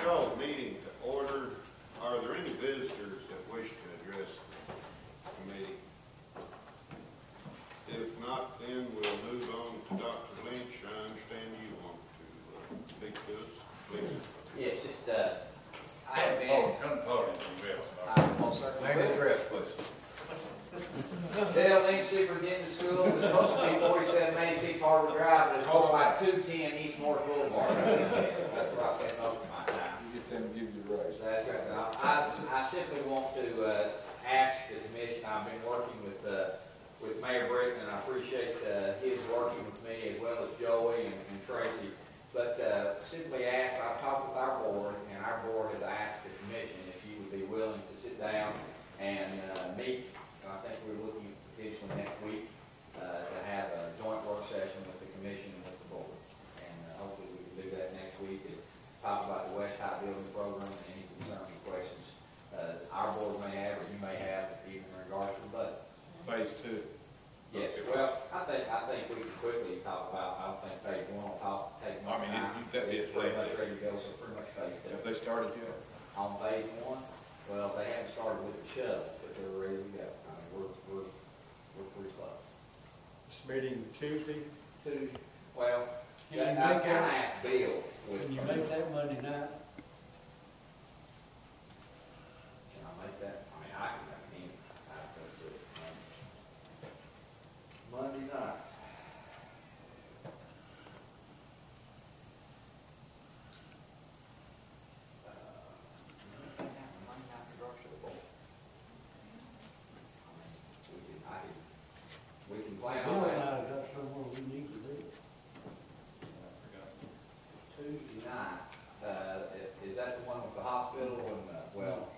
call the meeting to order. Are there any visitors that wish to address the committee? If not, then we'll move on to Dr. Lynch. I understand you want to speak to us, please. Yes, just, I have been... Come forward, Bill. Most certainly Name and will. address, please. Dale Lynch, superintendent of schools. It's supposed to be 4786 Harbor Drive, but it's supposed to be 210 East North Boulevard. That's where I spend most of my time. You get them to give you the raise. That's right. Now, I simply want to ask the commission. I've been working with Mayor Britton, and I appreciate his working with me as well as Joey and Tracy. But simply ask, I've talked with our board, and our board has asked the commission if you would be willing to sit down and meet. I think we're looking at potentially next week to have a joint work session with the commission and with the board. And hopefully we can do that next week and talk about the West High Building Program and any concerns or questions our board may have or you may have even in regards to the budget. Phase 2. Yes, well, I think we can quickly talk about, I don't think phase 1 will take much time. It's pretty much ready to go, so pretty much phase 2. Have they started yet? On phase 1, well, they haven't started with the shovel, but they're ready to go. I mean, we're pretty close. This meeting Tuesday, Tuesday, well, Can you I make kind of that- asked Bill. can you make that Monday night? Can I make that? I mean, I can make any. Let's see. Monday night. We can plan on Bill that. and I got somewhere we need to be. Tuesday night, is that the one with the hospital and, well?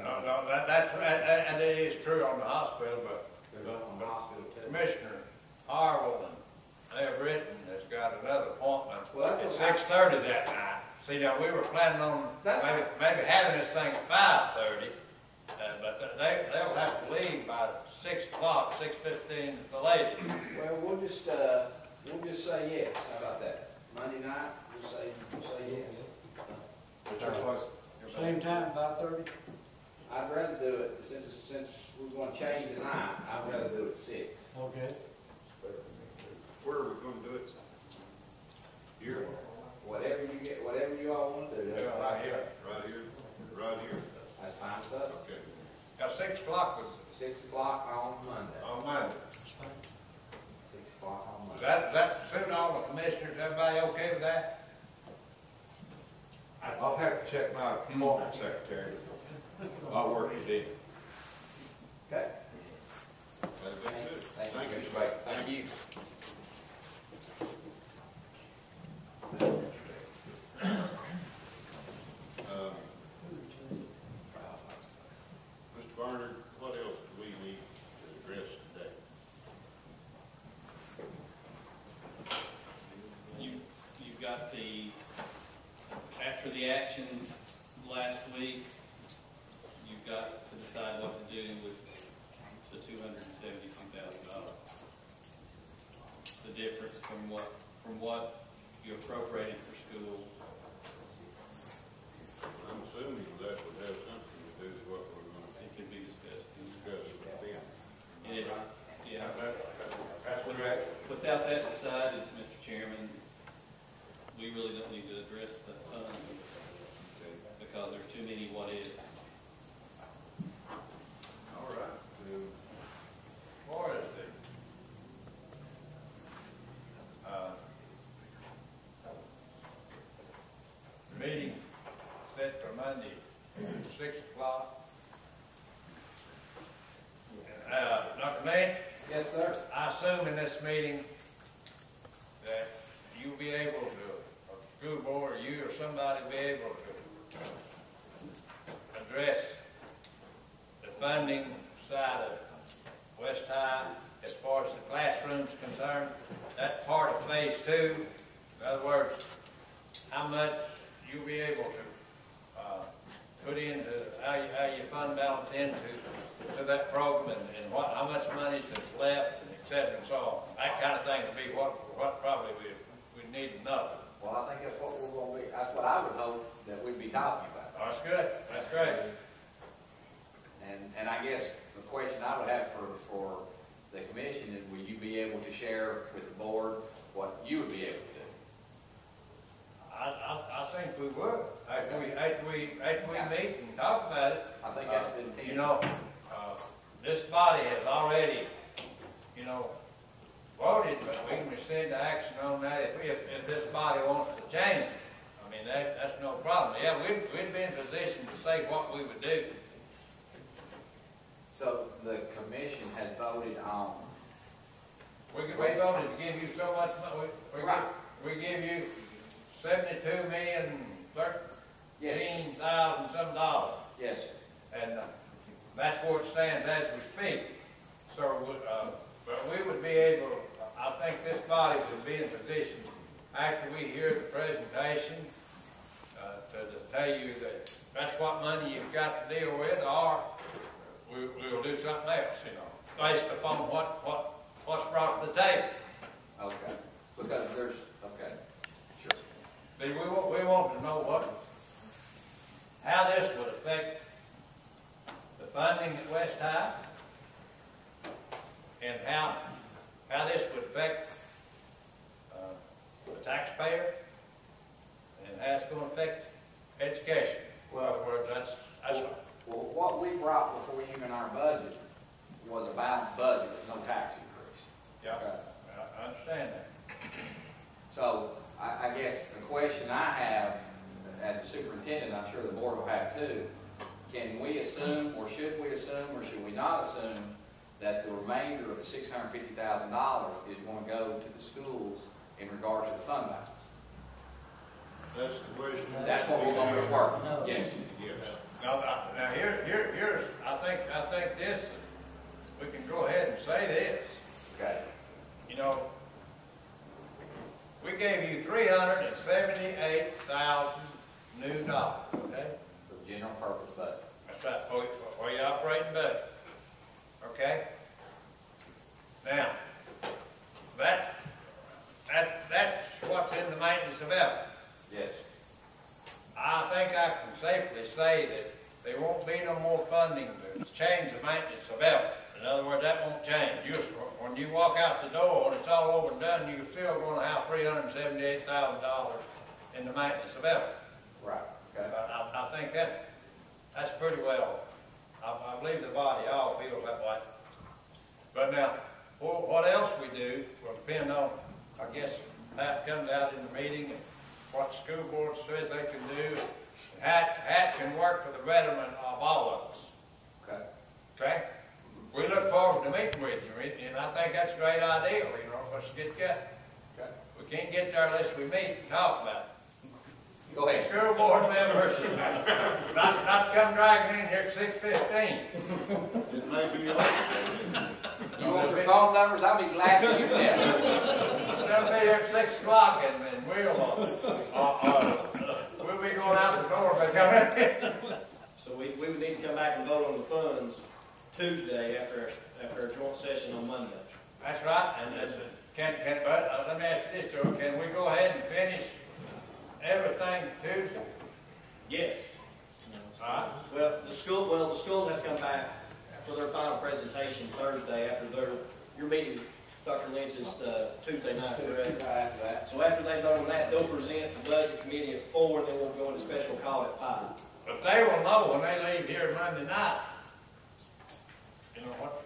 No, that is true on the hospital, but There's one on the hospital too. Commissioner Harwell and Mayor Britton has got another appointment Well, at that's okay. 6:30 that night. See, now, we were planning on That's maybe having this thing at 5:30, but they'll have to leave by 6 o'clock, 6:15 at the latest. Well, we'll just say yes. How about that? Monday night, we'll say yes. What's your choice? Same time, 5:30? I'd rather do it, since we're gonna change the night, I'd rather do it 6. Okay. Where are we going to do it? Here? Whatever you all wanna do. That's Yeah, right here. Right here? Right here? That's fine with us. Okay. Now, 6 o'clock was 6 o'clock on Monday. on Monday. 6 o'clock on Does Monday. that suit all the commissioners? Everybody okay with that? I'll have to check my appointment secretary. I'll work it in. Okay. That'd be good. Thank you, Thank you. Mr. Baker. Thank you. Mr. Barnard, what else do we need to address today? You've got after the action last week, you've got to decide what to do with the $272,000. The difference from what you appropriated for schools. I'm assuming that would have something to do with what we're going to It could be discussed. discuss with them. And it, yeah, That's what we're at. without that decided, Mr. Chairman, we really don't need to address the fund because there's too many what ifs. All right. What is the meeting set for Monday, 6 o'clock? Dr. Lynch, Yes, sir. I assume in this meeting that you'll be able to, or the school board, or you or somebody be able to address the funding side of West High as far as the classroom's concerned. That's part of phase 2. In other words, how much you'll be able to put into, how you fund balance into that program and how much money is left, and et cetera, and so on. That kind of thing would be what probably we need to know. Well, I think that's what we're gonna be, that's what I would hope that we'd be talking about. That's good, that's great. And I guess the question I would have for the commission is, will you be able to share with the board what you would be able to do? I think we would, after we meet and talk about it. I think that's the intent. You know, this body has already, you know, voted, but we can rescind the action on that if this body wants to change it. I mean, that's no problem. Yeah, we'd be in position to say what we would do. So the commission has voted on. We voted to give you so much money. Right. We give you $72,013,000 some dollars. Yes, sir. And that's where it stands as we speak. So, but we would be able, I think this body would be in position, after we hear the presentation, to tell you that that's what money you've got to deal with, or we'll do something else, you know, based upon what's brought to the table. Okay. Because there's, okay. Sure. See, we want to know how this would affect the funding at West High, and how this would affect the taxpayer, and how it's going to affect education. In other words, that's Well, what we brought before you in our budget was a balanced budget with no tax increase. yeah. Okay. I understand that. So I guess the question I have as a superintendent, I'm sure the board will have too, can we assume, or should we not assume that the remainder of the $650,000 is going to go to the schools in regards to the fund balance? That's the question. That's what we're going to work. Yes. Yes. Now here's, I think this, we can go ahead and say this. Okay. You know, we gave you $378,000 new dollars, okay? For general purpose budget. That's right, for your operating budget, okay? Now, that's what's in the maintenance of effort. Yes. I think I can safely say that there won't be no more funding to change the maintenance of effort. In other words, that won't change. When you walk out the door, when it's all over and done, you're still going to have $378,000 in the maintenance of effort. Right. Okay. I think that's pretty well. I believe the body all feels that way. But now, what else we do will depend on, I guess, how it comes out in the meeting, and what the school board says they can do, and how it can work for the betterment of all of us. Okay. Okay? We look forward to meeting with you, and I think that's a great idea, you know, let's get together. Okay. We can't get there unless we meet and talk about it. Go ahead. School board members, not come dragging in here at 6:15. It may be like You want your phone numbers? I'll be glad to give them. They'll be here at 6 o'clock, and we'll be going out the door if they come in. So we would need to come back and vote on the funds Tuesday after our joint session on Monday. That's right, and but let me ask you this, Joe, can we go ahead and finish everything Tuesday? Yes. All right. Well, the schools have to come back for their final presentation Thursday after your meeting, Dr. Lynch, is Tuesday night, correct? Right after that. So after they vote on that, they'll present the budget committee at 4, and then we'll go into special call at 5. But they will know when they leave here Monday night, you know, what